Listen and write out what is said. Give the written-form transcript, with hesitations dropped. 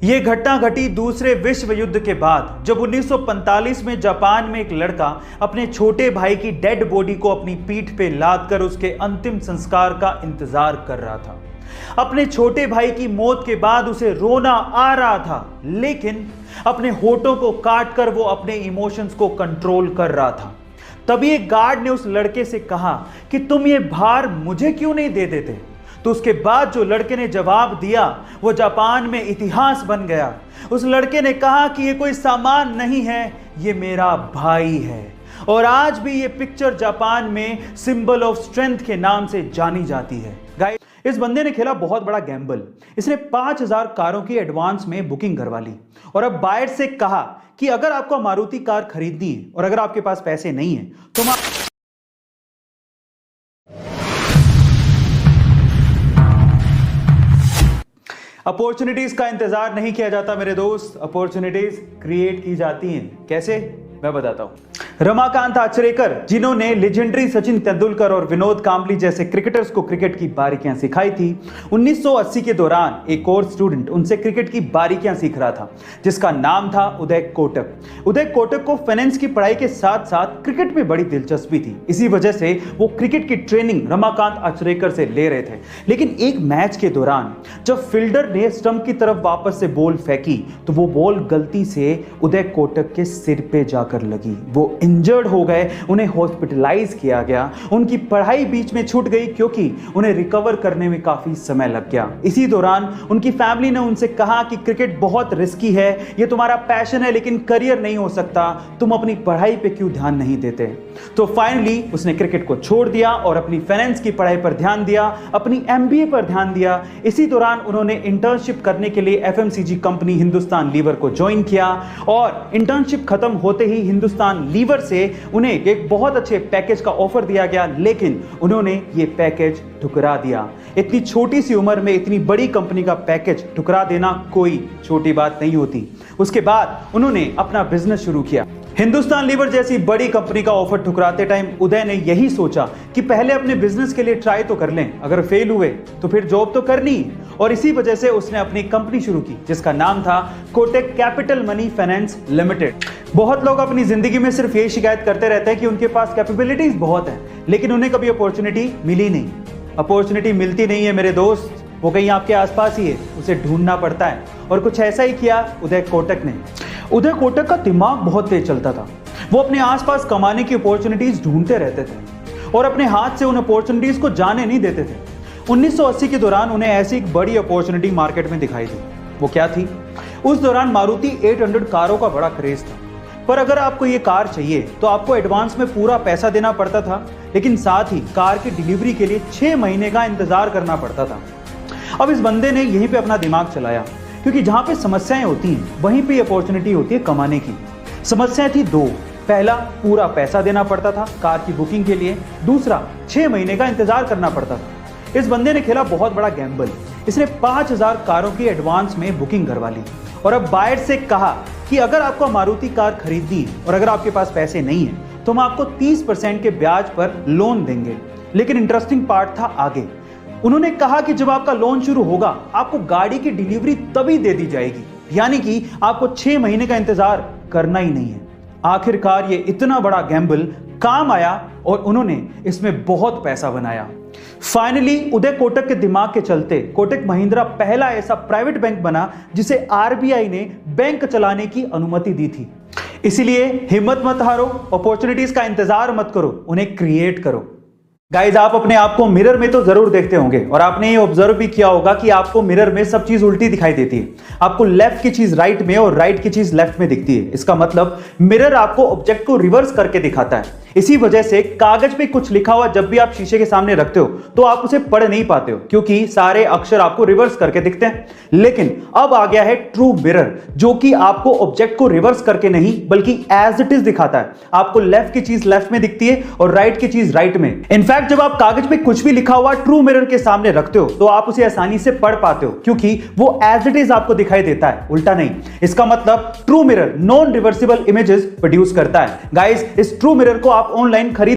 ये घटना घटी दूसरे विश्व युद्ध के बाद, जब 1945 में जापान में एक लड़का अपने छोटे भाई की डेड बॉडी को अपनी पीठ पे लाद कर उसके अंतिम संस्कार का इंतजार कर रहा था। अपने छोटे भाई की मौत के बाद उसे रोना आ रहा था, लेकिन अपने होठों को काट कर वो अपने इमोशंस को कंट्रोल कर रहा था। तभी एक गार्ड ने उस लड़के से कहा कि तुम ये भार मुझे क्यों नहीं दे देते। तो उसके बाद जो लड़के ने जवाब दिया वो जापान में इतिहास बन गया। उस लड़के ने कहा कि ये कोई सामान नहीं है, ये मेरा भाई है। और आज भी ये पिक्चर जापान में सिंबल ऑफ स्ट्रेंथ के नाम से जानी जाती है। गाइस, इस बंदे ने खेला बहुत बड़ा गैम्बल। इसने 5000 कारों की एडवांस में बुकिंग करवा ली और अब बायर से कहा कि अगर आपको मारुति कार खरीदनी है और अगर आपके पास पैसे नहीं है तो अपॉर्चुनिटीज का इंतजार नहीं किया जाता मेरे दोस्त, अपॉर्चुनिटीज क्रिएट की जाती हैं। कैसे, मैं बताता हूं। रमाकांत आचरेकर, जिन्होंने लेजेंडरी सचिन तेंदुलकर और विनोद कांबली जैसे क्रिकेटर्स को क्रिकेट की बारीकियां सिखाई थी, 1980 के दौरान एक और स्टूडेंट उनसे क्रिकेट की बारीकियां सीख रहा था, जिसका नाम था उदय कोटक। उदय कोटक को फाइनेंस की पढ़ाई के साथ साथ क्रिकेट में बड़ी दिलचस्पी थी। इसी वजह से वो क्रिकेट की ट्रेनिंग रमाकांत आचरेकर से ले रहे थे। लेकिन एक मैच के दौरान जब फील्डर ने स्टंप की तरफ वापस से बॉल फेंकी तो वो बॉल गलती से उदय कोटक के सिर पे जाकर लगी। वो इंजर्ड हो गए, उन्हें हॉस्पिटलाइज किया गया। उनकी पढ़ाई बीच में छूट गई क्योंकि उन्हें रिकवर करने में काफी समय लग गया। इसी दौरान उनकी फैमिली ने उनसे कहा कि क्रिकेट बहुत रिस्की है, ये तुम्हारा पैशन है लेकिन करियर नहीं हो सकता, तुम अपनी पढ़ाई पे क्यों ध्यान नहीं देते। तो फाइनली उसने क्रिकेट को छोड़ दिया और अपनी फाइनेंस की पढ़ाई पर ध्यान दिया, अपनी एमबीए पर ध्यान दिया। इसी दौरान उन्होंने इंटर्नशिप करने के लिए एफएमसीजी कंपनी हिंदुस्तान लीवर को ज्वाइन किया और इंटर्नशिप खत्म होते ही हिंदुस्तान लीवर से उन्हें एक बहुत अच्छे पैकेज का ऑफर दिया गया, लेकिन उन्होंने ये पैकेज ठुकरा दिया। इतनी छोटी सी उम्र में इतनी बड़ी कंपनी का पैकेज ठुकरा देना कोई छोटी बात नहीं होती। उसके बाद उन्होंने अपना बिजनेस शुरू किया। हिंदुस्तान लीवर जैसी बड़ी कंपनी का ऑफर ठुकराते टाइम उदय ने यही सोचा कि पहले अपने बिजनेस के लिए ट्राई तो कर लें, अगर फेल हुए तो फिर जॉब तो करनी है। और इसी वजह से उसने अपनी कंपनी शुरू की जिसका नाम था Kotak capital money finance limited. बहुत लोग अपनी जिंदगी में सिर्फ ये शिकायत करते रहते हैं कि उनके पास कैपेबिलिटीज बहुत है, लेकिन उन्हें कभी अपॉर्चुनिटी मिली नहीं। अपॉर्चुनिटी मिलती नहीं है मेरे दोस्त, वो कहीं आपके आसपास ही है, उसे ढूंढना पड़ता है। और कुछ ऐसा ही किया उदय कोटक ने। उदय कोटक का दिमाग बहुत तेज चलता था। वो अपने आसपास कमाने की अपॉर्चुनिटीज ढूंढते रहते थे और अपने हाथ से उन अपॉर्चुनिटीज को जाने नहीं देते थे। 1980 के दौरान उन्हें ऐसी एक बड़ी अपॉर्चुनिटी मार्केट में दिखाई दी। वो क्या थी? उस दौरान मारुति 800 कारों का बड़ा क्रेज था, पर अगर आपको ये कार चाहिए तो आपको एडवांस में पूरा पैसा देना पड़ता था, लेकिन साथ ही कार की डिलीवरी के लिए 6 महीने का इंतजार करना पड़ता था। अब इस बंदे ने यहीं पे अपना दिमाग चलाया, क्योंकि जहां पे समस्याएं होती हैं वहीं पे अपॉर्चुनिटी होती है कमाने की। समस्याएं थी दो। पहला, पूरा पैसा देना पड़ता था कार की बुकिंग के लिए। दूसरा, 6 महीने का इंतजार करना पड़ता था। इस बंदे ने खेला बहुत बड़ा गैम्बल। इसने 5000 कारों की एडवांस में बुकिंग करवा ली और अब बायर से कहा कि अगर आपको मारुति कार खरीदनी है और अगर आपके पास पैसे नहीं है तो हम आपको 30% के ब्याज पर लोन देंगे। लेकिन इंटरेस्टिंग पार्ट था आगे। उन्होंने कहा कि जब आपका लोन शुरू होगा आपको गाड़ी की डिलीवरी तभी दे दी जाएगी, यानी कि आपको 6 महीने का इंतजार करना ही नहीं है। आखिरकार ये इतना बड़ा गैम्बल काम आया और उन्होंने इसमें बहुत पैसा बनाया। फाइनली उदय कोटक के दिमाग के चलते कोटक महिंद्रा पहला ऐसा प्राइवेट बैंक बना जिसे आरबीआई ने बैंक चलाने की अनुमति दी थी। इसीलिए हिम्मत मत हारो, अपॉर्चुनिटीज का इंतजार मत करो, उन्हें क्रिएट करो। गाइज, आप अपने आप को मिरर में तो जरूर देखते होंगे और आपने ये ऑब्जर्व भी किया होगा कि आपको मिरर में सब चीज उल्टी दिखाई देती है। आपको लेफ्ट की चीज राइट में और राइट की चीज लेफ्ट में दिखती है। इसका मतलब मिरर आपको ऑब्जेक्ट को रिवर्स करके दिखाता है। इसी वजह से कागज पे कुछ लिखा हुआ जब भी आप शीशे के सामने रखते हो तो आप उसे पढ़ नहीं पाते हो, क्योंकि सारे अक्षर आपको रिवर्स करके दिखते हैं। लेकिन अब आ गया है ट्रू मिरर, जो कि आपको ऑब्जेक्ट को रिवर्स करके नहीं बल्कि एज इट इज दिखाता है। आपको लेफ्ट की चीज लेफ्ट में दिखती है और राइट की चीज राइट में। इनफैक्ट जब आप कागज पे कुछ भी लिखा हुआ ट्रू मिरर के सामने रखते हो तो आप उसे आसानी से पढ़ पाते हो, क्योंकि वो एज इट इज आपको दिखाई देता है, उल्टा नहीं। इसका मतलब true mirror non reversible images produce करता है। गाइस, इस ट्रू मिरर को आप ऑनलाइन खरीद